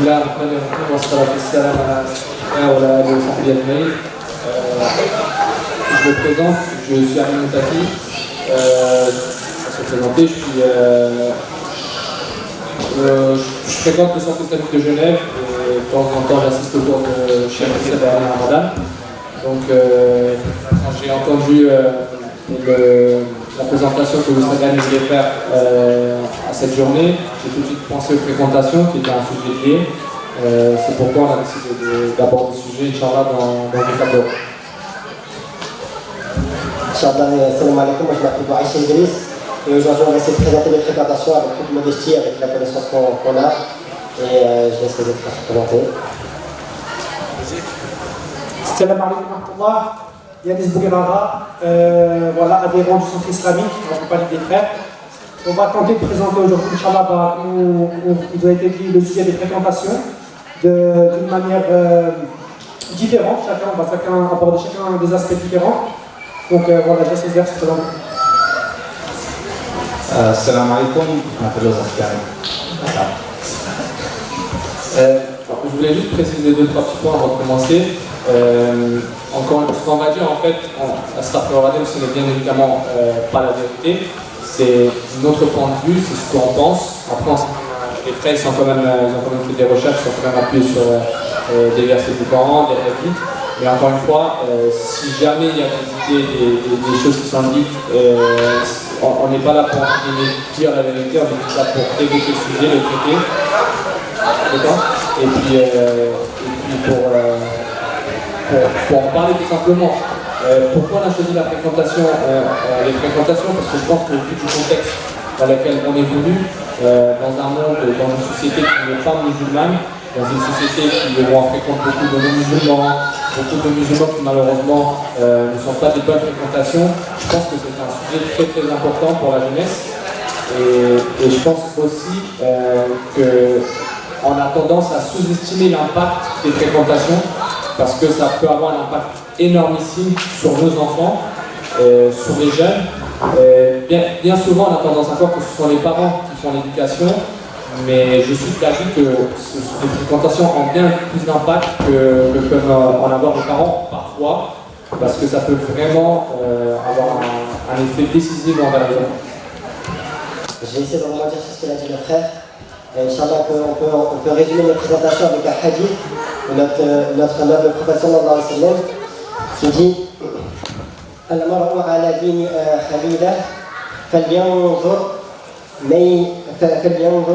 الله الرحمن الرحيم والصلاة والسلام على آله وصحبه أجمعين. Je me présente, je suis Amin Moutaki. Pour se présenter, je fréquente le centre islamique de Genève et de temps en temps j'assiste au cours de Cheikh Abdel Ramadan. Donc quand j'ai entendu la présentation que vous voulait faire à cette journée, j'ai tout de suite pensé aux fréquentations qui était un sujet lié. C'est pourquoi on a décidé d'aborder le sujet, Inch'Allah, dans le cadre. Inch'Allah, salam alaikum, moi je m'appelle Aïcha Idriss et aujourd'hui on va essayer de présenter les fréquentations avec toute modestie, avec la connaissance qu'on a et je laisse les autres se présenter. Salam alaikum wa rahmatullah. Yanis Bouguerara, voilà, adhérent du centre islamique en compagnie des frères. On va tenter de présenter aujourd'hui, Inch'Allah, il vous a été dit le sujet des fréquentations d'une manière différente. On va chacun aborder chacun des aspects différents. Donc voilà, je laisse les frères se présenter. Salam alaikum, je m'appelle Ozaf Karim. Je voulais juste préciser 2-3 petits points avant de commencer. Encore une fois, ce qu'on va dire en fait, Astaghfirullah, ce n'est bien évidemment pas la vérité, c'est notre point de vue, c'est ce qu'on pense. Après, les frères ils ont quand même fait des recherches, ils sont quand même appuyés sur des versets du Coran, des hadiths. Mais encore une fois, si jamais il y a des idées, des choses qui sont dites, on n'est pas là pour dire la vérité, on est là pour évoquer le sujet, le traiter. D'accord ? Et puis pour en parler tout simplement. Pourquoi on a choisi la fréquentation, les fréquentations? Parce que je pense que vu du contexte dans lequel on évolue, dans un monde, dans une société qui n'est pas musulmane, dans une société qui fréquente beaucoup de non-musulmans, beaucoup de musulmans qui malheureusement ne sont pas des bonnes fréquentations, je pense que c'est un sujet très très important pour la jeunesse. Et je pense aussi qu'on a tendance à sous-estimer l'impact des fréquentations parce que ça peut avoir un impact énormissime sur nos enfants, sur les jeunes. Bien souvent, on a tendance à croire que ce sont les parents qui font l'éducation, mais je suis d'avis que les fréquentations ont bien plus d'impact que peuvent en avoir les parents parfois, parce que ça peut vraiment avoir un effet décisif envers les enfants. Je vais essayer de rebondir sur ce qu'il a dit le frère. Inch'Allah, on peut résumer notre présentation avec un hadith de notre noble prophète sallallahu alayhi wa sallam qui dit Al-mar'u ala dini khalila falyanzur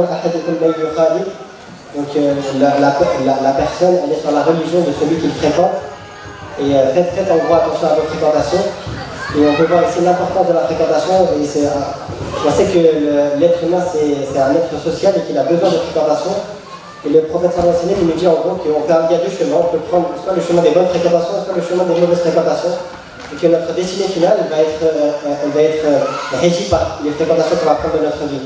ahadukum man yukhalil. Donc la personne, elle est sur la religion de celui qu'il fréquente. Et faites en gros attention à vos fréquentations. Et on peut voir ici l'importance de la fréquentation. Et on sait que l'être humain c'est un être social et qu'il a besoin de fréquentation. Et le prophète sallallahu alayhi wa sallam nous dit en gros qu'il y a deux chemins. On peut prendre soit le chemin des bonnes fréquentations, soit le chemin des mauvaises fréquentations. Et que notre destinée finale va être régie par les fréquentations qu'on va prendre de notre vie.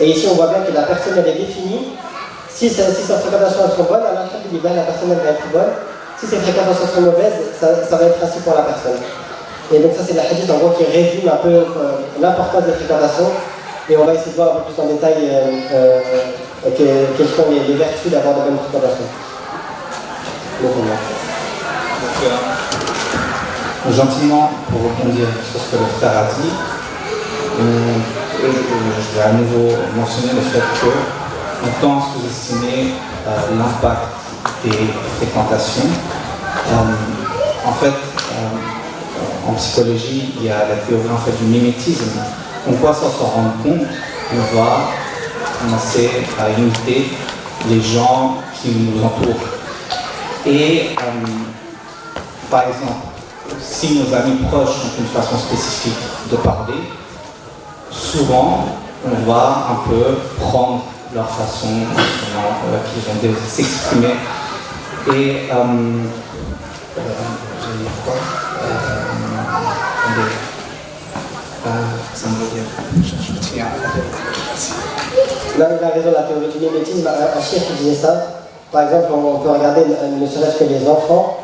Et ici on voit bien que la personne elle est définie. Si ses fréquentations sont bonnes, alors la personne elle va être bonne. Si ses fréquentations sont mauvaises, ça va être ainsi pour la personne. Et donc ça c'est la hadith en gros qui résume un peu l'importance des fréquentations. Et on va essayer de voir un peu plus en détail quelles sont les vertus d'avoir de bonnes fréquentations. Gentiment, pour rebondir sur ce que le frère a dit, je vais à nouveau mentionner le fait qu'on tend à sous-estimer l'impact des fréquentations. En fait, en psychologie, il y a la théorie en fait, du mimétisme. On va s'en rendre compte, on va commencer à imiter les gens qui nous entourent. Et par exemple, si nos amis proches ont une façon spécifique de parler, souvent on va un peu prendre leur façon qu'ils ont de s'exprimer. Et Là, il a raison, la théorie du mimétisme, un chef qui disait ça. Par exemple, on peut regarder ne serait-ce que les enfants,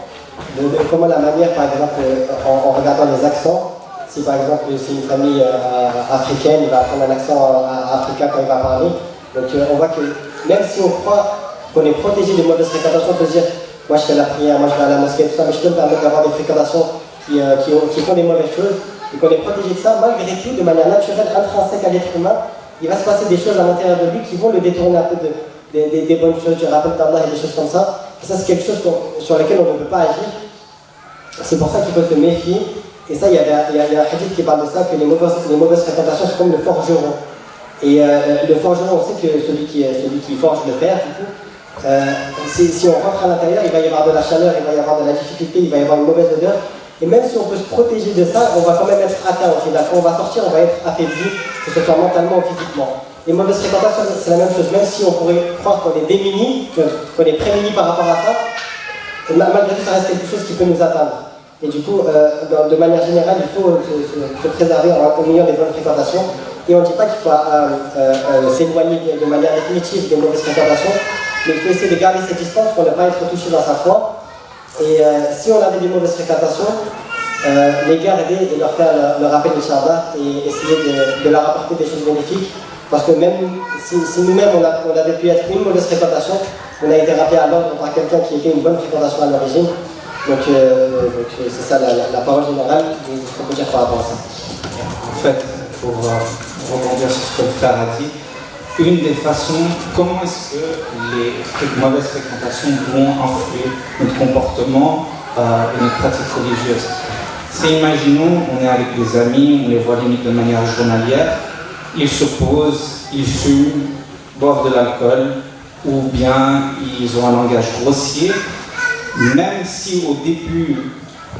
comment la manière, par exemple, en regardant les accents, si par exemple c'est une famille africaine, il va prendre un accent africain quand il va parler. Donc on voit que même si on croit qu'on est protégé des mauvaises fréquentations. On peut se dire, moi je fais la prière, moi je vais à la mosquée, tout ça, mais je peux me permettre d'avoir des fréquentations qui font des mauvaises choses, et qu'on est protégé de ça. Malgré tout, de manière naturelle, intrinsèque à l'être humain, il va se passer des choses à l'intérieur de lui qui vont le détourner un peu des bonnes choses, du rappel d'Allah et des choses comme ça. Et ça, c'est quelque chose sur lequel on ne peut pas agir. C'est pour ça qu'il faut se méfier. Et ça, il y a un hadith qui parle de ça, que les mauvaises fréquentations, c'est comme le forgeron. Et le forgeron, on sait que celui qui forge le fer, du coup, si on rentre à l'intérieur, il va y avoir de la chaleur, il va y avoir de la difficulté, il va y avoir une mauvaise odeur. Et même si on peut se protéger de ça, on va quand même être atteint aussi. Quand on va sortir, on va être affaibli, que ce soit mentalement ou physiquement. Les mauvaises fréquentations, c'est la même chose. Même si on pourrait croire qu'on est démunis, qu'on est prémunis par rapport à ça, malgré tout, ça reste quelque chose qui peut nous atteindre. Et du coup, de manière générale, il faut se préserver en ayant des bonnes fréquentations. Et on ne dit pas qu'il faut s'éloigner de manière définitive des mauvaises fréquentations, mais il faut essayer de garder cette distance pour ne pas être touché dans sa foi. Et si on avait des mauvaises fréquentations, les garder et leur faire le rappel de Shabbat et essayer de leur apporter des choses bénéfiques. Parce que même si nous-mêmes on avait pu être une mauvaise fréquentation, on a été rappelé à l'ordre par quelqu'un qui était une bonne fréquentation à l'origine. Donc c'est ça la parole générale de ce qu'on peut dire par rapport à ça. En fait, pour rebondir sur ce que le frère a dit, une des façons, comment est-ce que les mauvaises fréquentations vont influer notre comportement et notre pratique religieuse. C'est, imaginons, on est avec des amis, on les voit limite de manière journalière, ils se posent, ils fument, boivent de l'alcool, ou bien ils ont un langage grossier. Même si au début,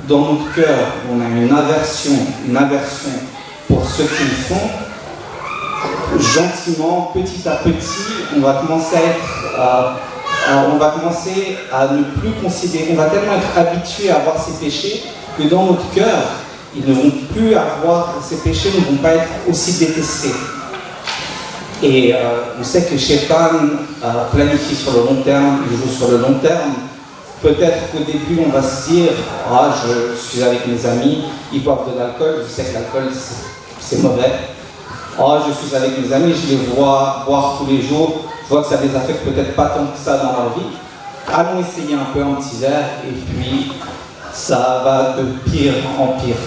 dans notre cœur, on a une aversion pour ce qu'ils font, gentiment, petit à petit, on va commencer à ne plus considérer, on va tellement être habitué à avoir ces péchés que dans notre cœur, ils ne vont plus avoir, ces péchés ne vont pas être aussi détestés. Et on sait que Shaitan planifie sur le long terme, il joue sur le long terme. Peut-être qu'au début, on va se dire « Ah, je suis avec mes amis, ils boivent de l'alcool, je sais que l'alcool, c'est mauvais. Ah, je suis avec mes amis, je les vois boire tous les jours, je vois que ça les affecte peut-être pas tant que ça dans leur vie. Allons essayer un peu un petit verre, et puis ça va de pire en pire. »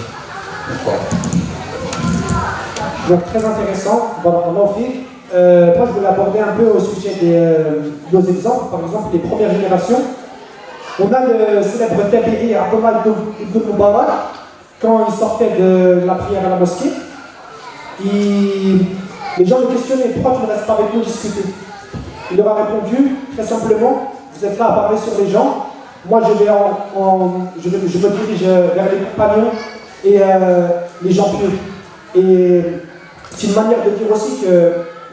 Donc très intéressant, voilà, on en fait. Moi, je voulais aborder un peu au sujet de nos exemples, par exemple les premières générations. On a le célèbre Tabiri Abdullah ibn Mubarak, quand il sortait de la prière à la mosquée, les gens le questionnaient, pourquoi tu ne restes pas avec nous discuter? Il leur a répondu très simplement, vous êtes là à parler sur les gens, moi je me dirige vers les compagnons et les gens pieux. Et c'est une manière de dire aussi que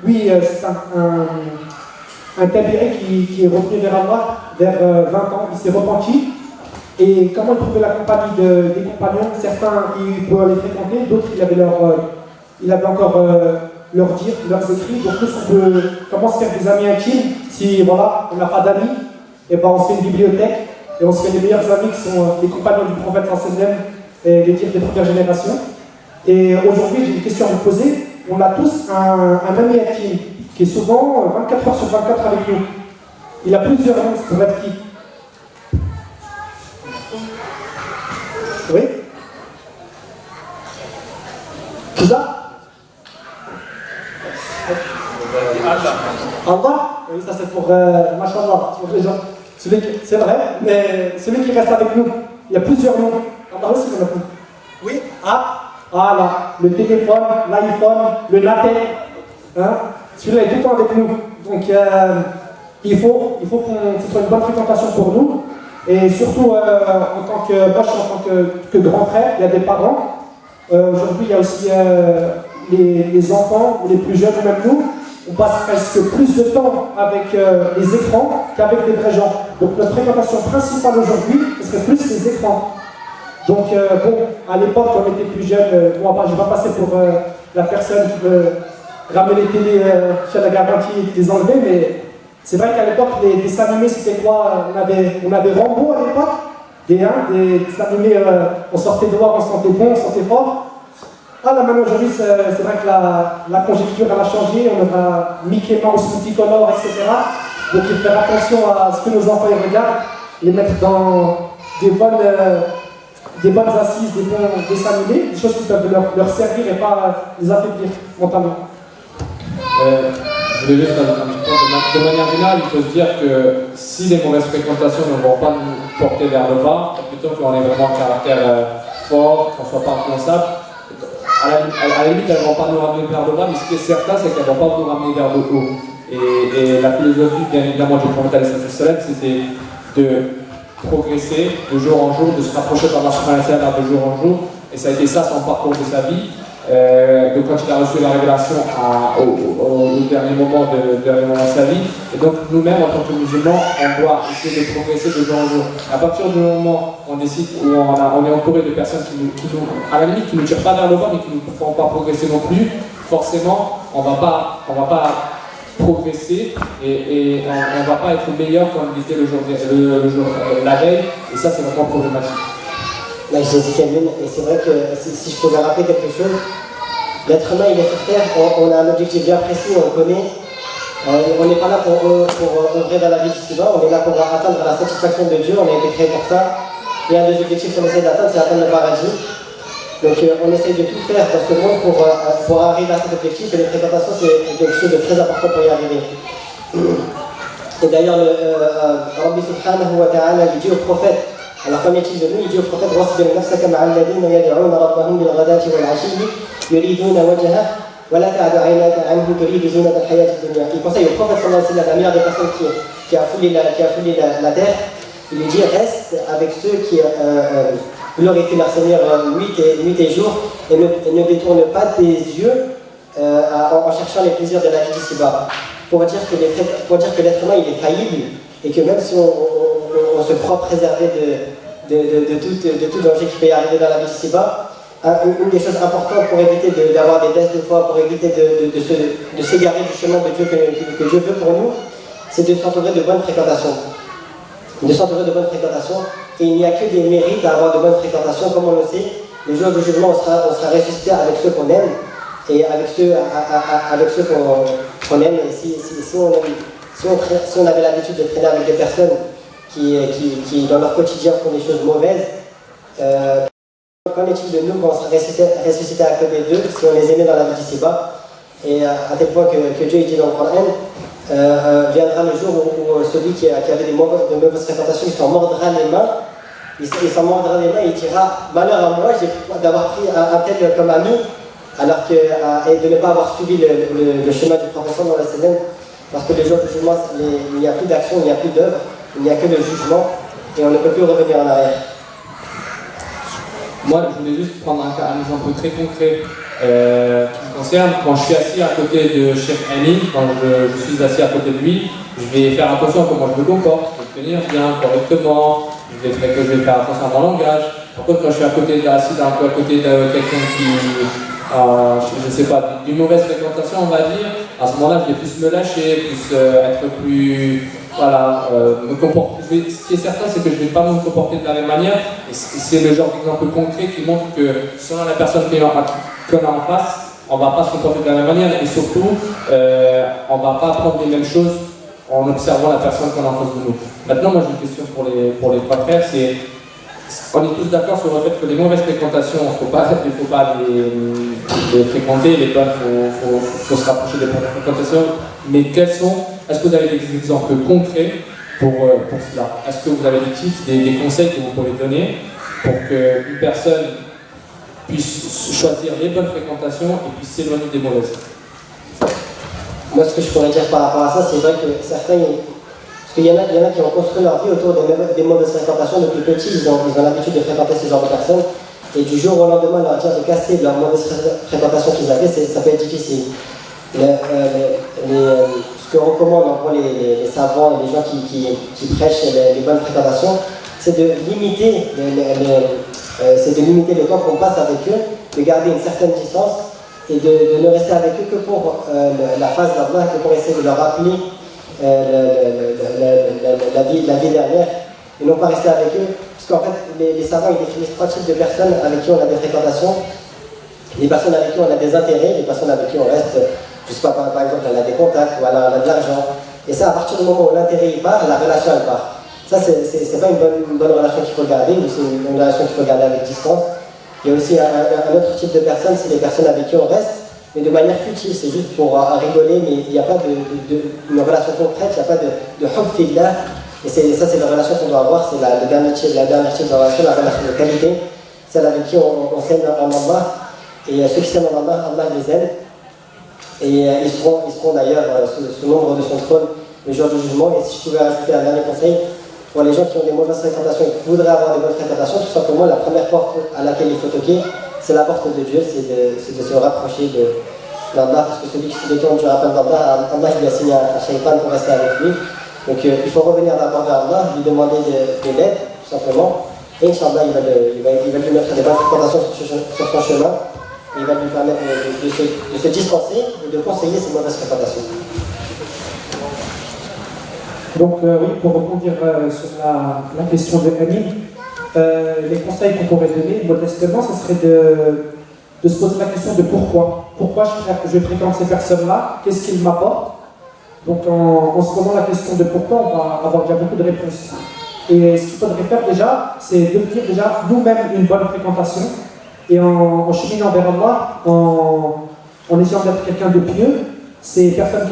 oui, c'est un Tabiri qui est revenu vers Allah vers 20 ans, il s'est repenti. Et comment il trouvait la compagnie des compagnons? Certains, il pouvait les fréquenter, d'autres, il avait encore leurs dires, leurs écrits. Donc comment se faire des amis intimes? Si voilà, on n'a pas d'amis, et ben on se fait une bibliothèque et on se fait les meilleurs amis qui sont les compagnons du prophète sallallahu et les dires des premières générations. Et aujourd'hui, j'ai une question à vous poser. On a tous un ami intime qui est souvent 24 heures sur 24 avec nous. Il a plusieurs noms, ça pourrait être qui? Oui? Allah? Allah? Oui, ça c'est pour Mashallah, pour les gens. C'est vrai, mais celui qui reste avec nous, il y a plusieurs noms. Allah aussi, il y en a plus. Oui? Voilà, le téléphone, l'iPhone, le Natel. Hein? Celui-là est tout le temps avec nous. Donc il faut que ce soit une bonne fréquentation pour nous. Et surtout, en tant que grand frère, il y a des parents. Aujourd'hui, il y a aussi les enfants, ou les plus jeunes, même nous. On passe presque plus de temps avec les écrans qu'avec les vrais gens. Donc notre fréquentation principale aujourd'hui, ce serait plus les écrans. Donc à l'époque, quand on était plus jeunes, moi je ne vais pas passer pour la personne qui veut ramener les télés chez la garantie et les enlever, mais c'est vrai qu'à l'époque, les dessins animés, c'était quoi? On avait Rambo à l'époque, des dessins animés, on sortait dehors, on se sentait bon, on se sentait fort. Là maintenant aujourd'hui, c'est vrai que la conjecture elle a changé, on aura Mickey Mouse multicolore, etc. Donc il faut faire attention à ce que nos enfants y regardent, les mettre dans des bonnes assises, des bons dessins animés, des choses qui peuvent leur servir et pas les affaiblir mentalement. Je voulais juste rajouter un petit point. De manière générale, il faut se dire que si les mauvaises fréquentations ne vont pas nous porter vers le bas, plutôt qu'on ait vraiment un caractère fort, qu'on ne soit pas influençable, à la limite, elles ne vont pas nous ramener vers le bas, mais ce qui est certain, c'est qu'elles ne vont pas nous ramener vers le haut. Et la philosophie, bien évidemment, du prophète alayhi salam, c'était de progresser de jour en jour, de se rapprocher par Allah de jour en jour, et ça a été ça son parcours de sa vie. Donc quand il a reçu la révélation au dernier moment de sa vie, et donc nous-mêmes en tant que musulmans, on doit essayer de progresser de jour en jour. À partir du moment où on décide, où on est entouré de personnes qui nous, à la limite, qui ne nous tirent pas vers le bas, mais qui ne nous font pas progresser non plus, forcément, on va pas progresser et on ne va pas être meilleur comme il était la veille, et ça c'est vraiment problématique. Là, je dis Kelvin, et c'est vrai que si je pouvais rappeler quelque chose, l'être humain il est sur Terre, on a un objectif bien précis, on le connaît. On n'est pas là pour œuvrer dans la vie d'ici-bas, on est là pour atteindre la satisfaction de Dieu, on a été créé pour ça. Et un des objectifs qu'on essaie d'atteindre, c'est atteindre le paradis. Donc on essaie de tout faire dans ce monde pour arriver à cet objectif, et les fréquentations c'est quelque chose de très important pour y arriver. Et d'ailleurs, Rabbi subhanahu wa ta'ala dit au prophète, alors comme il de nous, il dit au prophète وَاصْبِرْ نَفْسَكَ مَعَ الَّذِينَ يَدْعُونَ رَبَّهُم بِالْغَدَاةِ وَالْعَشِيِّ يُرِيدُونَ وَجْهَهُ وَلَا تَعْدُ عَيْنَاكَ عَنْهُمْ تُرِيدُ زِينَةَ الْحَيَاةِ الدُّنْيَا. Il conseille au prophète sallallahu alayhi wa sallam, la meilleure des personnes qui a foulé la terre, il lui dit reste avec ceux qui glorifient leur Seigneur nuit et jour, et ne détourne pas tes yeux en cherchant les plaisirs de la vie d'ici-bas. Pour dire que l'être humain il est faillible, et que même si on se croit préservé de tout danger qui peut y arriver dans la vie d'ici-bas, une des choses importantes pour éviter d'avoir des baisses de foi, pour éviter de s'égarer du chemin de Dieu que Dieu veut pour nous, c'est de s'entourer de bonnes fréquentations. Et il n'y a que des mérites à avoir de bonnes fréquentations, comme on le sait. Le jour du jugement, on sera ressuscité avec ceux qu'on aime et avec ceux qu'on aime. Et si on avait l'habitude de traîner avec des personnes qui dans leur quotidien font des choses mauvaises, qu'en est-il de nous quand on sera ressuscité à côté d'eux, si on les aimait dans la vie d'ici-bas? Et à tel point que Dieu dit dans le Coran, viendra le jour où celui qui avait de mauvaises fréquentations, il s'en mordra les mains, et il dira malheur à moi d'avoir pris un tel comme ami, et de ne pas avoir suivi le chemin du professeur dans la scène, parce que le jour du jugement, il n'y a plus d'action, il n'y a plus d'œuvre, il n'y a que le jugement, et on ne peut plus revenir en arrière. Moi, je voulais juste prendre un exemple très concret qui me concerne. Quand je suis assis à côté de Cheikh Amin, quand je suis assis à côté de lui, je vais faire attention à comment je me comporte, je vais tenir bien, correctement, je vais faire attention à mon langage. Par contre, quand je suis assis à côté de quelqu'un qui, je ne sais pas, d'une mauvaise fréquentation, on va dire, à ce moment-là, je vais plus me lâcher, plus être plus, voilà, me comporter. Ce qui est certain, c'est que je ne vais pas me comporter de la même manière, et c'est le genre d'exemple concret qui montre que selon la personne qu'on a en face, on ne va pas se comporter de la même manière, et surtout, on ne va pas prendre les mêmes choses en observant la personne qu'on a en face de nous. Maintenant, moi j'ai une question pour les trois frères, c'est, on est tous d'accord sur le fait que les mauvaises fréquentations, il ne faut pas les fréquenter, les bonnes, il faut se rapprocher des bonnes fréquentations, mais est-ce que vous avez des exemples concrets pour cela? Est-ce que vous avez des tips, des conseils que vous pouvez donner pour qu'une personne puisse choisir les bonnes fréquentations et puisse s'éloigner des mauvaises? Moi, ce que je pourrais dire par rapport à ça, c'est vrai que certains, parce qu'il y en a qui ont construit leur vie autour des mauvaises fréquentations. Depuis petits, ils ont l'habitude de fréquenter ce genre de personnes, et du jour au lendemain, leur dire de casser leur mauvaise fréquentation qu'ils avaient, ça peut être difficile. Ce que recommandent en gros les savants et les gens qui prêchent les bonnes fréquentations, c'est de limiter le temps qu'on passe avec eux, de garder une certaine distance, et de ne rester avec eux que pour la phase d'Allah, que pour essayer de leur rappeler la vie dernière, et non pas rester avec eux. Parce qu'en fait, les savants ils définissent trois types de personnes avec qui on a des fréquentations. Les personnes avec qui on a des intérêts, les personnes avec qui on reste, je sais pas, par exemple, elle a des contacts, ou elle a de l'argent, Et ça, à partir du moment où l'intérêt il part, la relation elle part. Ça, c'est pas une bonne relation qu'il faut garder, mais c'est une relation qu'il faut garder avec distance. Il y a aussi un autre type de personnes, c'est les personnes avec qui on reste, mais de manière futile, c'est juste pour rigoler, mais il n'y a pas une relation concrète, il n'y a pas de hub fillah. Et ça, c'est la relation qu'on doit avoir, c'est la dernière type de relation, la relation de qualité, celle avec qui on s'aime en Allah. Et ceux qui s'aiment en Allah, Allah les aime. Et ils seront d'ailleurs sous l'ombre de son trône le jour du jugement. Et si je pouvais ajouter un dernier conseil, pour les gens qui ont des mauvaises fréquentations et qui voudraient avoir des bonnes fréquentations, tout simplement, la première porte à laquelle il faut toquer, c'est la porte de Dieu, c'est de se rapprocher d'Allah, parce que celui qui se détourne du rappel d'Allah, Allah lui a signé un shaytan pour rester avec lui. Donc il faut revenir d'abord vers Allah, lui demander de l'aide, tout simplement. Et Inch'Allah, il va lui mettre des bonnes fréquentations sur son chemin. Et il va lui permettre de se dispenser et de conseiller ses mauvaises fréquentations. Donc oui, pour rebondir sur la question de Amine, les conseils qu'on pourrait donner modestement, ce serait de se poser la question de pourquoi. Pourquoi je fréquente ces personnes-là? Qu'est-ce qu'ils m'apportent? Donc en se posant la question de pourquoi, on va avoir déjà beaucoup de réponses. Et ce qu'il faudrait faire déjà, c'est devenir déjà nous-mêmes une bonne fréquentation. Et en cheminant vers Allah, en essayant d'être quelqu'un de pieux, ces personnes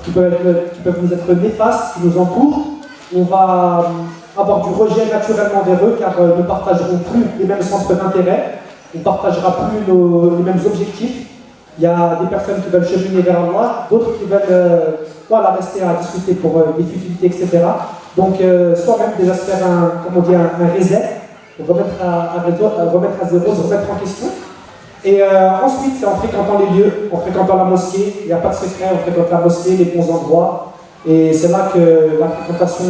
qui peuvent nous être néfastes, qui nous entourent, on va avoir du rejet naturellement vers eux, car nous ne partagerons plus les mêmes centres d'intérêt, on ne partagera plus les mêmes objectifs. Il y a des personnes qui veulent cheminer vers Allah, d'autres qui veulent rester à discuter pour des futilités, etc. Donc, soi-même déjà se faire un reset, remettre à zéro, se remettre en question. Et ensuite, c'est en fréquentant les lieux, en fréquentant la mosquée. Il n'y a pas de secret, on fréquente la mosquée, les bons endroits. Et c'est là que la fréquentation,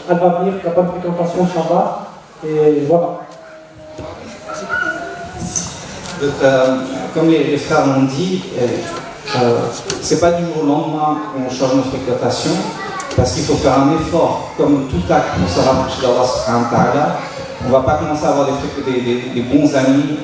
elle va venir, la bonne fréquentation, Inch'Allah. Et voilà. Donc, comme les frères l'ont dit, c'est pas du jour au lendemain qu'on change notre fréquentation, parce qu'il faut faire un effort, comme tout acte pour se rapprocher d'Allah subhanahu wa ta'ala. On ne va pas commencer à avoir des bons amis,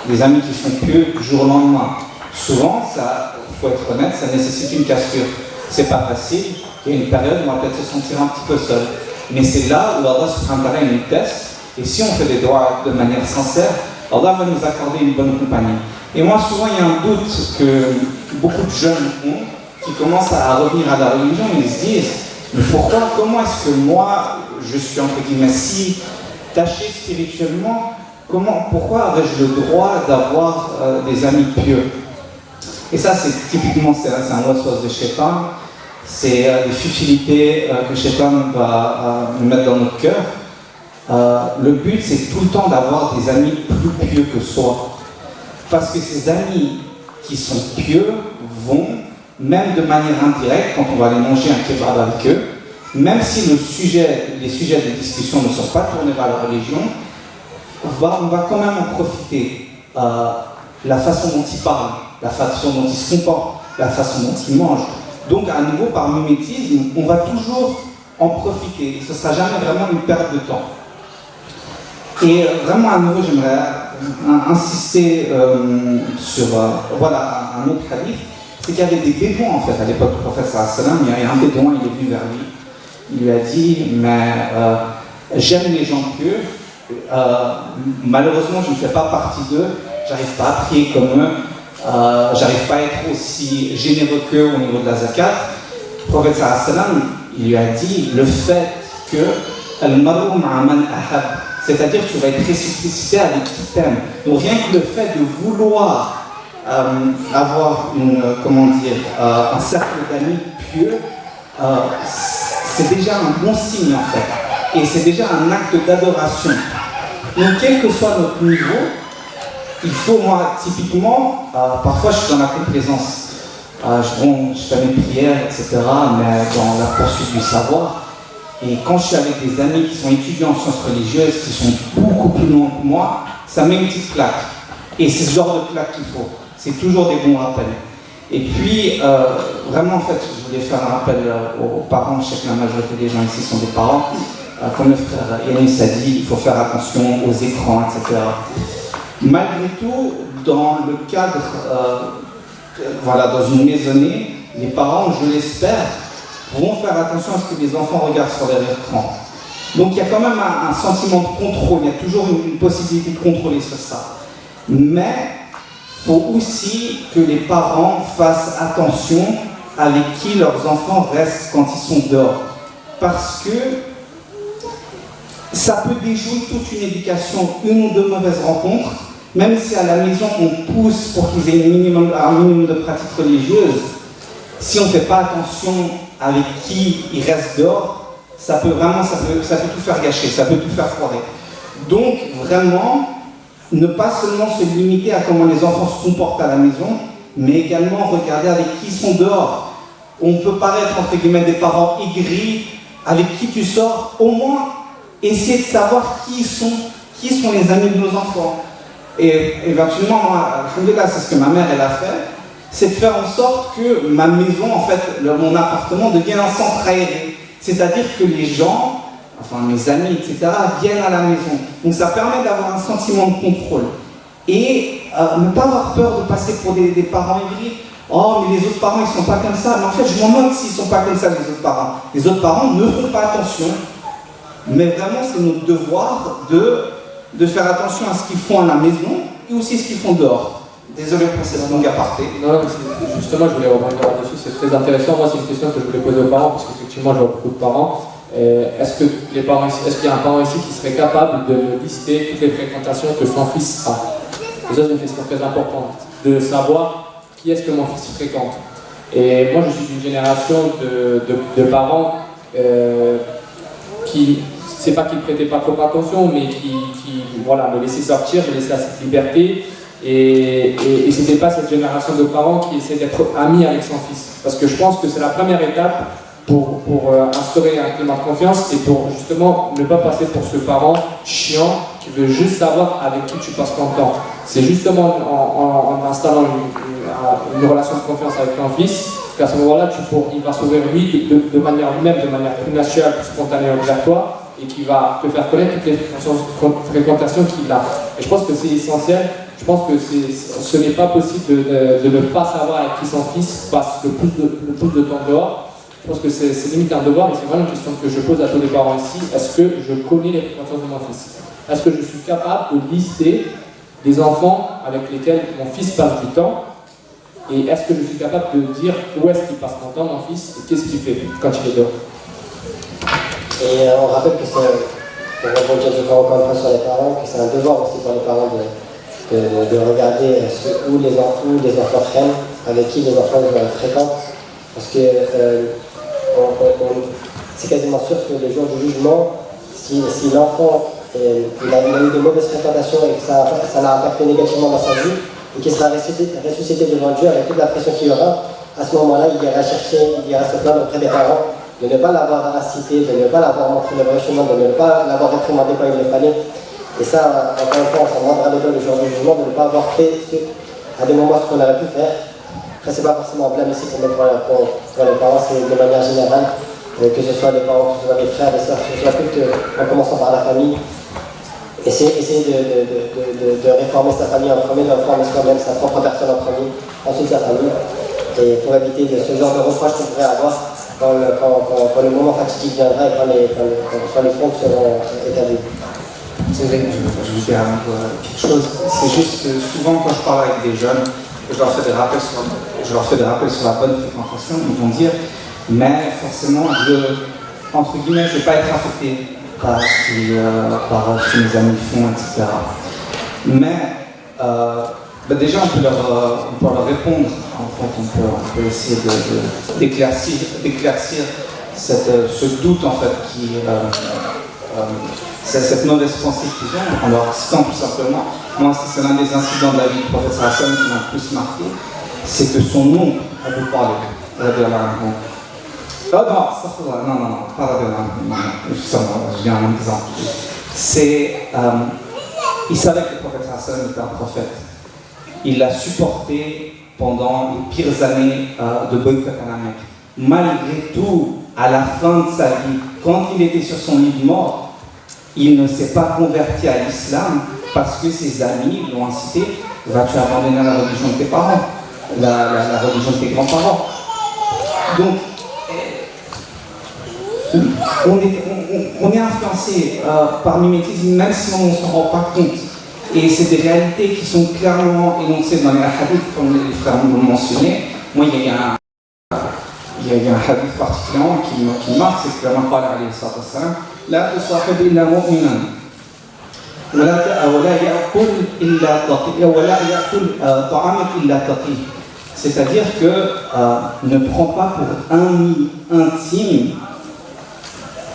des amis qui sont pieux du jour au lendemain. Souvent, il faut être honnête, ça nécessite une cassure. C'est pas facile, il y a une période où on va peut-être se sentir un petit peu seul. Mais c'est là où Allah subhanahu wa ta'ala nous teste, et si on fait des doigts de manière sincère, Allah va nous accorder une bonne compagnie. Et moi, souvent, il y a un doute que beaucoup de jeunes ont, qui commencent à revenir à la religion, ils se disent, mais pourquoi, comment est-ce que moi, je suis entre guillemets si taché spirituellement, pourquoi aurais-je le droit d'avoir des amis pieux? Et ça, c'est typiquement, c'est un waswas de Shaitan, c'est des futilités que Shaitan va nous mettre dans notre cœur. Le but, c'est tout le temps d'avoir des amis plus pieux que soi. Parce que ces amis qui sont pieux vont, même de manière indirecte, quand on va aller manger un kebab avec eux, même si les sujets de discussion ne sont pas tournés vers la religion, on va quand même en profiter. La façon dont ils parlent, la façon dont ils se comportent, la façon dont ils mangent. Donc, à nouveau, par mimétisme, on va toujours en profiter. Ce ne sera jamais vraiment une perte de temps. Et vraiment, à nouveau, j'aimerais insister sur un autre hadith. C'est qu'il y avait des bédouins, en fait, à l'époque du prophète sallallahu alayhi wa sallam. Il y a un bédouin, il est venu vers lui. Il lui a dit, mais j'aime les gens pieux. Malheureusement, je ne fais pas partie d'eux. J'arrive pas à prier comme eux. J'arrive pas à être aussi généreux qu'eux au niveau de la zakat. Le prophète sallallahu alayhi wa sallam, il lui a dit le fait que al-maru ma'a man ahab, c'est-à-dire que tu vas être réciprocité avec qui t'aime. Donc rien que le fait de vouloir avoir un cercle d'amis pieux, c'est déjà un bon signe en fait. Et c'est déjà un acte d'adoration. Donc quel que soit notre niveau, il faut, moi, typiquement, parfois je suis dans la complaisance. Je fais mes prières, etc., mais dans la poursuite du savoir. Et quand je suis avec des amis qui sont étudiants en sciences religieuses, qui sont beaucoup plus loin que moi, ça met une petite claque. Et c'est ce genre de claque qu'il faut. C'est toujours des bons rappels. Et puis, vraiment, en fait, je voulais faire un rappel aux parents. Je sais que la majorité des gens ici sont des parents. Comme le frère Yanis a dit, il faut faire attention aux écrans, etc. Malgré tout, dans le cadre, dans une maisonnée, les parents, je l'espère, vont faire attention à ce que les enfants regardent sur leur écran. Donc il y a quand même un sentiment de contrôle, il y a toujours une possibilité de contrôler sur ça. Mais il faut aussi que les parents fassent attention avec qui leurs enfants restent quand ils sont dehors. Parce que ça peut déjouer toute une éducation, une ou deux mauvaises rencontres, même si à la maison on pousse pour qu'ils aient un minimum de pratiques religieuses, si on ne fait pas attention avec qui ils restent dehors, ça peut tout faire gâcher, ça peut tout faire foirer. Donc vraiment, ne pas seulement se limiter à comment les enfants se comportent à la maison, mais également regarder avec qui ils sont dehors. On peut paraître entre guillemets des parents aigris, avec qui tu sors, au moins essayer de savoir qui sont les amis de nos enfants. Et éventuellement, moi, c'est ce que ma mère elle a fait, c'est de faire en sorte que ma maison, en fait, mon appartement devienne un centre aéré. C'est-à-dire que les gens, enfin mes amis, etc., viennent à la maison. Donc ça permet d'avoir un sentiment de contrôle. Et ne pas avoir peur de passer pour des parents aigris. Oh, mais les autres parents, ils ne sont pas comme ça. Mais en fait, je m'en moque s'ils ne sont pas comme ça, les autres parents. Les autres parents ne font pas attention. Mais vraiment, c'est notre devoir de faire attention à ce qu'ils font à la maison et aussi ce qu'ils font dehors. Désolé pour cette longue aparté. Non, justement, je voulais rebondir là-dessus, c'est très intéressant. Moi, c'est une question que je voulais poser aux parents, parce qu'effectivement, je vois beaucoup de parents. Est-ce qu'il y a un parent ici qui serait capable de lister toutes les fréquentations que son fils a? Et ça, c'est une question très importante, de savoir qui est-ce que mon fils fréquente. Et moi, je suis d'une génération de parents qui, c'est pas qu'ils ne prêtaient pas trop attention, mais qui voilà, me laissaient sortir, me laissaient cette liberté. Et c'était pas cette génération de parents qui essaient d'être amis avec son fils. Parce que je pense que c'est la première étape pour instaurer un climat de confiance et pour justement ne pas passer pour ce parent chiant qui veut juste savoir avec qui tu passes ton temps. C'est justement en installant une relation de confiance avec ton fils qu'à ce moment-là, il va s'ouvrir lui de manière lui-même, de manière plus naturelle, plus spontanée envers toi, et qui va te faire connaître toutes les fréquentations qu'il a. Et je pense que c'est essentiel. Je pense que ce n'est pas possible de ne pas savoir avec qui son fils passe le plus de temps dehors. Je pense que c'est limite un devoir, et c'est vraiment une question que je pose à tous les parents ici. Est-ce que je connais les fréquentations de mon fils? Est-ce que je suis capable de lister des enfants avec lesquels mon fils passe du temps? Et est-ce que je suis capable de dire où est-ce qu'il passe mon temps, mon fils, et qu'est-ce qu'il fait quand il est dehors? Et on rappelle que c'est, pour rebondir encore une fois sur les parents, que c'est un devoir aussi pour les parents de regarder où les enfants traînent, avec qui les enfants fréquentent. Parce que c'est quasiment sûr que le jour du jugement, si l'enfant il a eu de mauvaises fréquentations et que ça l'a impacté négativement dans sa vie, et qu'il sera ressuscité devant Dieu avec toute la pression qu'il y aura, à ce moment-là, il ira se plaindre auprès des parents de ne pas l'avoir incité, de ne pas l'avoir montré le vrai chemin, de ne pas l'avoir réprimandé quand il le fallait. Et ça, encore une fois, on s'en rendra le jour du jugement de ne pas avoir fait à des moments ce qu'on aurait pu faire. Après, c'est pas forcément un blâme ici pour les parents, c'est de manière générale, que ce soit les parents, que ce soit les frères, les sœurs, que ce soit tout, en commençant par la famille. Essayer de réformer sa famille en premier, de réformer soi-même, sa propre personne en premier, ensuite sa famille, et pour éviter ce genre de reproches qu'on pourrait avoir quand le moment fatidique viendra et quand les comptes seront établis. C'est vrai que je vais dire quelque chose. C'est juste que souvent quand je parle avec des jeunes, je leur fais des rappels sur la bonne fréquentation, ils vont dire, mais forcément, entre guillemets, je ne vais pas être affecté par ce que mes amis font, etc. Mais déjà, on peut leur répondre. En fait, on peut essayer d'éclaircir ce doute en fait cette mauvaise pensée qu'ils ont en leur citant tout simplement. Moi, c'est l'un des incidents de la vie du prophète Hassan qui m'a le plus marqué, c'est que son oncle a vous parlé. Non, pas non, je viens un exemple. Il savait que le prophète Hassan était un prophète. Il l'a supporté pendant les pires années de boycott à la Mecque. Malgré tout, à la fin de sa vie, quand il était sur son lit de mort, il ne s'est pas converti à l'islam parce que ses amis l'ont incité. Vas-tu abandonner la religion de tes parents, la religion de tes grands-parents? Donc, on est influencé par le mimétisme même si on ne s'en rend pas compte. Et c'est des réalités qui sont clairement énoncées dans les hadiths, comme les frères l'ont mentionné. Moi, il y a un hadith particulièrement qui marque, c'est que l'Imam parle alayhi salatu wassalam, la tusahib illa mu'minan. C'est-à-dire que ne prends pas pour ami intime,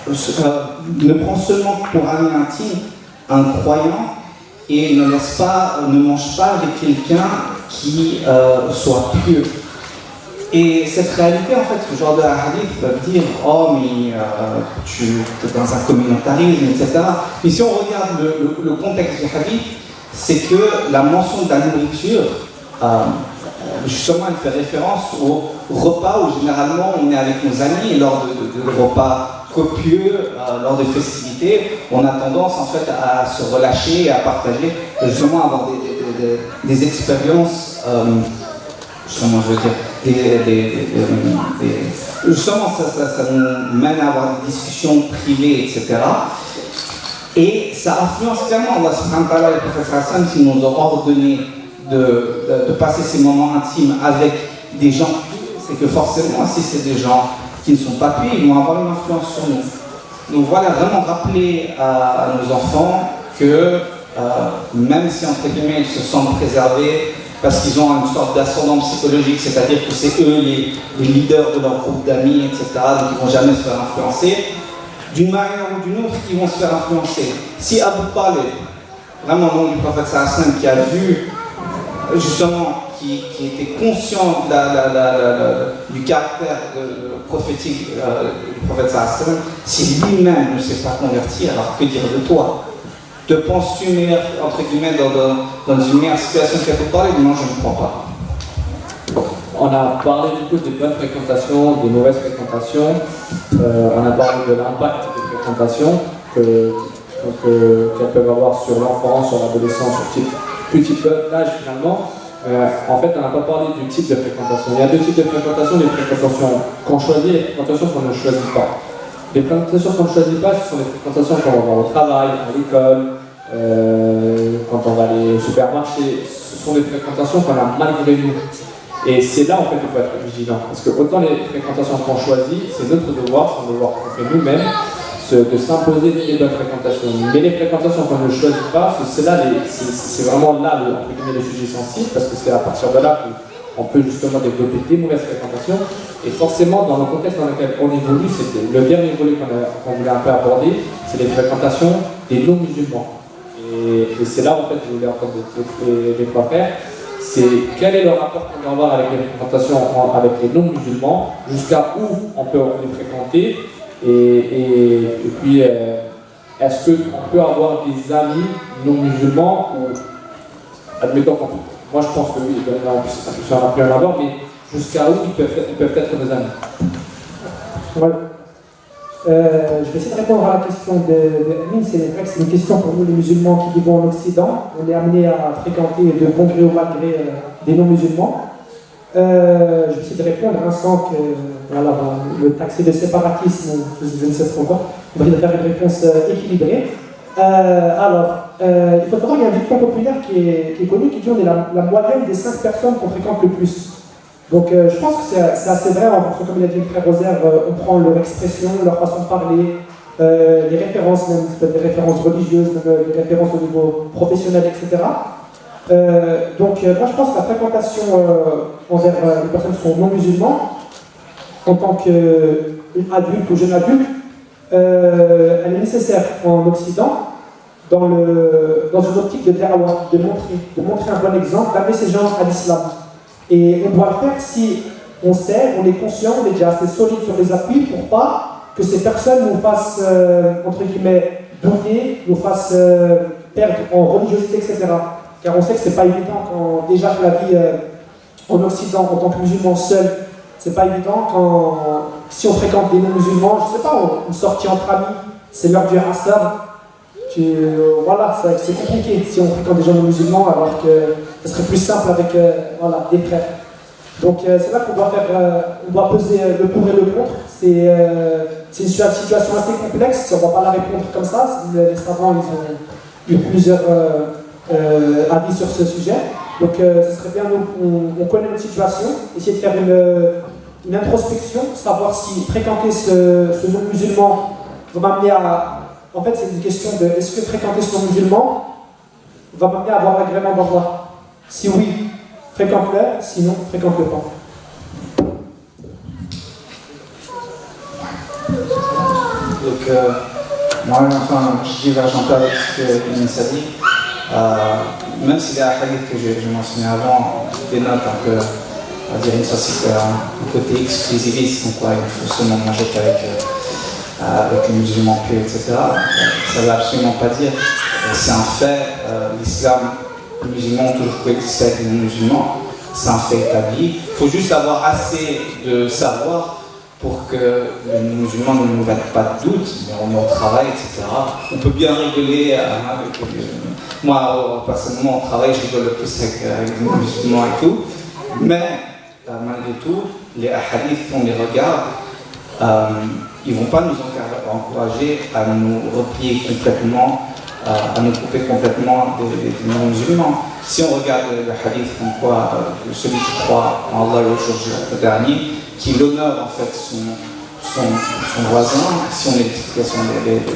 ne prends seulement pour ami intime un croyant et ne mange pas avec quelqu'un qui soit pieux. Et cette réalité, en fait, ce genre de hadith peuvent dire oh, mais tu es dans un communautarisme, etc. Mais si on regarde le contexte du hadith, c'est que la mention de la nourriture, justement, elle fait référence au repas où généralement on est avec nos amis et lors de repas copieux, lors des festivités, on a tendance en fait à se relâcher et à partager, justement avoir des expériences. Justement, je veux dire, justement, ça nous mène à avoir des discussions privées, etc. Et ça influence clairement Allah subhanahu wa ta'ala et le prophète Hassan qui nous ont ordonné de passer ces moments intimes avec des gens. C'est que forcément, si c'est des gens qui ne sont pas pieux, ils vont avoir une influence sur nous. Donc voilà, vraiment rappeler à nos enfants que même si entre guillemets ils se sentent préservés, parce qu'ils ont une sorte d'ascendant psychologique, c'est-à-dire que c'est eux les leaders de leur groupe d'amis, etc., donc ils ne vont jamais se faire influencer. D'une manière ou d'une autre, ils vont se faire influencer. Si Abu Talib, vraiment au nom du prophète Sallallahu qui a vu, justement, qui était conscient du caractère prophétique du prophète Sallallahu, si lui-même ne s'est pas converti, alors que dire de toi? Te penses-tu meilleur, entre guillemets, dans une meilleure situation qu'Abu Talib? Non, je ne crois pas. On a parlé du coup des bonnes fréquentations, des mauvaises fréquentations. On a parlé de l'impact des fréquentations qu'elles peuvent avoir sur l'enfant, sur l'adolescent, sur petit âge finalement. En fait, on n'a pas parlé du type de fréquentation. Il y a deux types de fréquentation, les fréquentations qu'on choisit et les fréquentations qu'on ne choisit pas. Les fréquentations qu'on ne choisit pas, ce sont les fréquentations quand on va au travail, à l'école, quand on va aller au supermarché. Ce sont des fréquentations qu'on a malgré nous. Et c'est là en fait qu'il faut être vigilant. Parce que autant les fréquentations qu'on choisit, c'est notre devoir, c'est un devoir qu'on fait nous-mêmes, de s'imposer les bonnes fréquentations. Mais les fréquentations qu'on ne choisit pas, c'est vraiment là le sujet sensible, parce que c'est à partir de là qu'on peut justement développer des mauvaises fréquentations. Et forcément, dans le contexte dans lequel on évolue, c'était le dernier volet qu'on voulait un peu aborder, c'est les fréquentations des non-musulmans. Et c'est là en fait que je voulais entendre les trois frères. C'est quel est le rapport qu'on doit avoir avec les fréquentations avec les non-musulmans, jusqu'à où on peut les fréquenter, et puis est-ce qu'on peut avoir des amis non-musulmans, ou admettons moi je pense que oui, on a pu en avoir, mais jusqu'à où ils peuvent être des amis. Ouais. Je vais essayer de répondre à la question de Amine. C'est vrai que c'est une question pour nous les musulmans qui vivons en Occident. On est amenés à fréquenter de bon gré ou mal gré des non-musulmans. Je vais essayer de répondre sans que le taxer de séparatisme, je ne sais pas encore. On va essayer de faire une réponse équilibrée. Il faut savoir qu'il y a un dicton populaire qui est connu qui dit on est la moyenne des 5 personnes qu'on fréquente le plus. Donc je pense que c'est assez vrai, comme il a dit le frère Rosaire, on prend leur expression, leur façon de parler, les références même, des références religieuses, des références au niveau professionnel, etc. Moi je pense que la fréquentation envers les personnes qui sont non musulmans, en tant qu'adulte ou jeune adulte, elle est nécessaire en Occident, dans une optique de da'wah, de montrer un bon exemple, d'amener ces gens à l'islam. Et on doit le faire si on sait, on est conscient, on est déjà assez solide sur les appuis pour pas que ces personnes nous fassent, entre guillemets, douter, nous fassent perdre en religiosité, etc. Car on sait que c'est pas évident quand déjà que la vie en Occident, en tant que musulman seul, c'est pas évident si on fréquente des non-musulmans, je sais pas, une sortie entre amis, c'est l'heure du asr. C'est compliqué si on fréquente des gens non musulmans, alors que ce serait plus simple avec des frères. Donc c'est là qu'on doit on doit peser le pour et le contre. C'est une situation assez complexe, on ne va pas la répondre comme ça. Les savants ils ont eu plusieurs avis sur ce sujet. Donc ce serait bien, on connaît notre situation, essayer de faire une introspection, savoir si fréquenter ce non-musulman va m'amener à... En fait c'est une question de est-ce que fréquenter ce non-musulman va m'amener à avoir l'agrément d'Allah? Si oui, fréquente-le, sinon fréquente-le pas. Donc, moi, enfin, je diverge un peu avec ce que Younes a dit. Même si les hadiths que j'ai mentionnés avant dénotent un peu, on va dire, un côté exclusiviste, donc quoi, il faut seulement manger avec les musulmans pieux, etc. Ça ne veut absolument pas dire. C'est un fait, l'islam, les musulmans ont toujours coexisté avec les non-musulmans, c'est un fait établi. Il faut juste avoir assez de savoir pour que les musulmans ne nous mettent pas de doute, mais on est au travail, etc. On peut bien rigoler avec moi, personnellement, au travail, je rigole le plus avec les musulmans et tout, mais malgré tout, les hadiths, on les regarde, ils ne vont pas nous encourager à nous replier complètement, à nous couper complètement des non-musulmans. Si on regarde le hadith comme quoi celui qui croit en Allah et au jour dernier, qui l'honneur en fait son voisin, si on est l'explication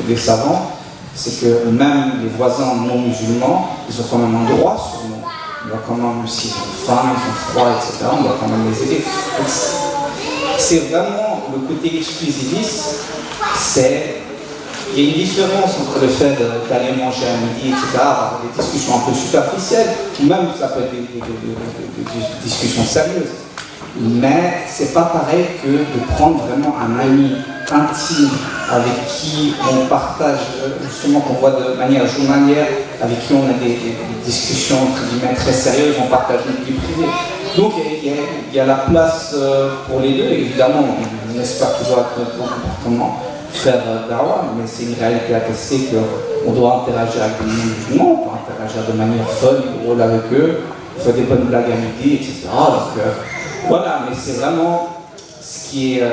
des savants, c'est que même les voisins non musulmans, ils ont quand même un droit sur nous. On doit quand même, s'ils ont faim, ils ont froid, etc., on doit quand même les aider. Donc, c'est vraiment le côté exclusiviste, il y a une différence entre le fait d'aller manger à midi, etc., avoir des discussions un peu superficielles, ou même ça peut être des discussions sérieuses. Mais c'est pas pareil que de prendre vraiment un ami intime avec qui on partage, justement qu'on voit de manière journalière, avec qui on a des discussions entre guillemets très sérieuses, on partage une vie privée. Donc il y a la place pour les deux, évidemment, on espère toujours être bon comportement faire dawa, mais c'est une réalité attestée qu'on doit interagir avec les musulmans, on peut interagir de manière fun, drôle avec eux, on fait des bonnes blagues à midi, etc. Donc, voilà, mais c'est vraiment ce qui est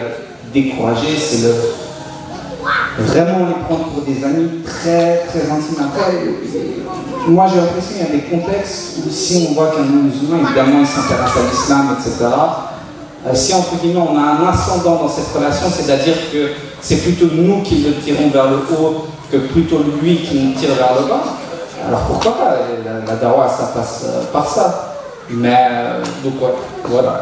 découragé, c'est vraiment les prendre pour des amis très très intimes. Après, moi j'ai l'impression qu'il y a des contextes où si on voit qu'un musulman, évidemment il s'intéresse à l'islam, etc. Si entre guillemets on a un ascendant dans cette relation, c'est-à-dire que c'est plutôt nous qui le tirons vers le haut que plutôt lui qui nous tire vers le bas, alors pourquoi pas, la dawa ça passe par ça. Mais donc voilà.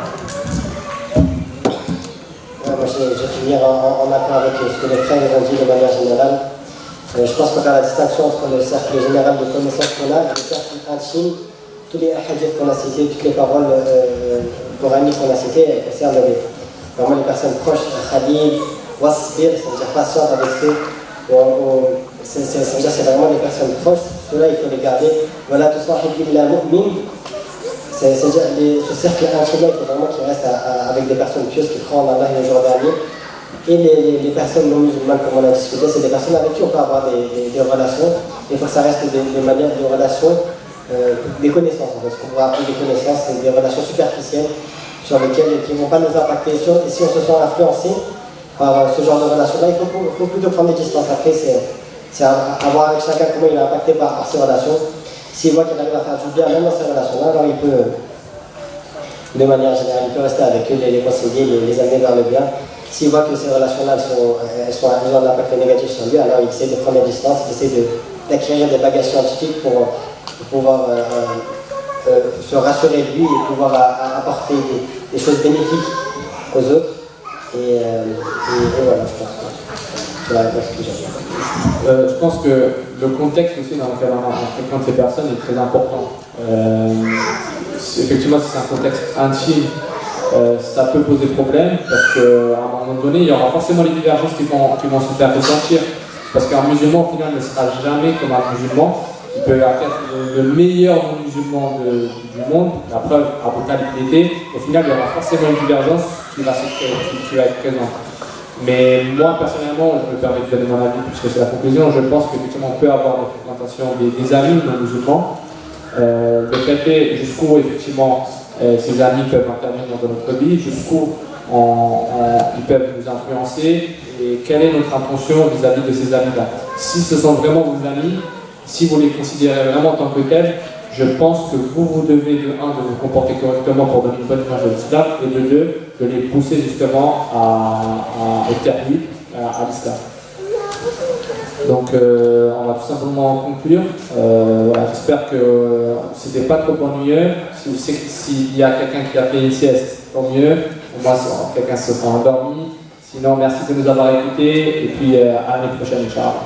Moi je vais finir en accord avec ce que les frères ont dit de manière générale. Je pense qu'on fait la distinction entre le cercle général de connaissances qu'on a et le cercle intime. Tous les hadiths qu'on a cités, toutes les paroles coraniques qu'on a citées, elles concernent vraiment les personnes proches, khalil, wasbir, ça veut dire patiente avec ceux, ça veut dire c'est vraiment les personnes proches, ceux-là il faut les garder. Voilà, tout ça, c'est-à-dire ce cercle intime, il faut vraiment qu'il reste avec des personnes pieuses qui croient en Allah et le jour dernier. Et les personnes non musulmanes, comme on a discuté, c'est des personnes avec qui on peut avoir des relations. Il faut que ça reste des manières de relations, des connaissances en fait. Ce qu'on pourrait appeler des connaissances, c'est des relations superficielles sur lesquelles qui ne vont pas nous impacter. Et si on se sent influencé par ce genre de relations-là, il faut plutôt prendre des distances. Après, c'est à voir avec chacun comment il est impacté par ces relations. S'il voit qu'il arrive à faire du bien même dans ces relations-là, alors il peut, de manière générale, il peut rester avec eux, les conseiller, les amener vers le bien. S'il voit que ces relations-là, elles ont un impact négatif sur lui, alors il essaie de prendre des distances, il essaie d'acquérir des bagages scientifiques pour pouvoir se rassurer lui et pouvoir apporter des choses bénéfiques aux autres. Et voilà, je pense que c'est la réponse que j'ai. Je pense que le contexte aussi dans lequel on fréquente ces personnes est très important. Effectivement, si c'est un contexte intime, ça peut poser problème parce qu'à un moment donné, il y aura forcément les divergences qui vont se faire ressentir. Parce qu'un musulman, au final, ne sera jamais comme un musulman. Il peut être le meilleur musulman du monde, la preuve, Abu Talib l'était. Au final, il y aura forcément une divergence qui va être présente. Mais moi, personnellement, je me permets de donner mon avis puisque c'est la conclusion, je pense qu'effectivement on peut avoir des fréquentations des amis non musulmans. Le fait est jusqu'où effectivement ces amis peuvent intervenir dans notre vie, jusqu'où ils peuvent nous influencer et quelle est notre intention vis-à-vis de ces amis-là. Si ce sont vraiment vos amis, si vous les considérez vraiment en tant que tels, je pense que vous devez de vous comporter correctement pour donner une bonne image de l'islam et de deux, de les pousser justement au tawhid, à l'islam. Donc on va tout simplement conclure. Voilà, j'espère que c'était pas trop ennuyeux. Si vous savez s'il y a quelqu'un qui a fait une sieste, tant mieux. Au moins quelqu'un se sera endormi. Sinon, merci de nous avoir écoutés et puis à l'année prochaine, Inch'Allah.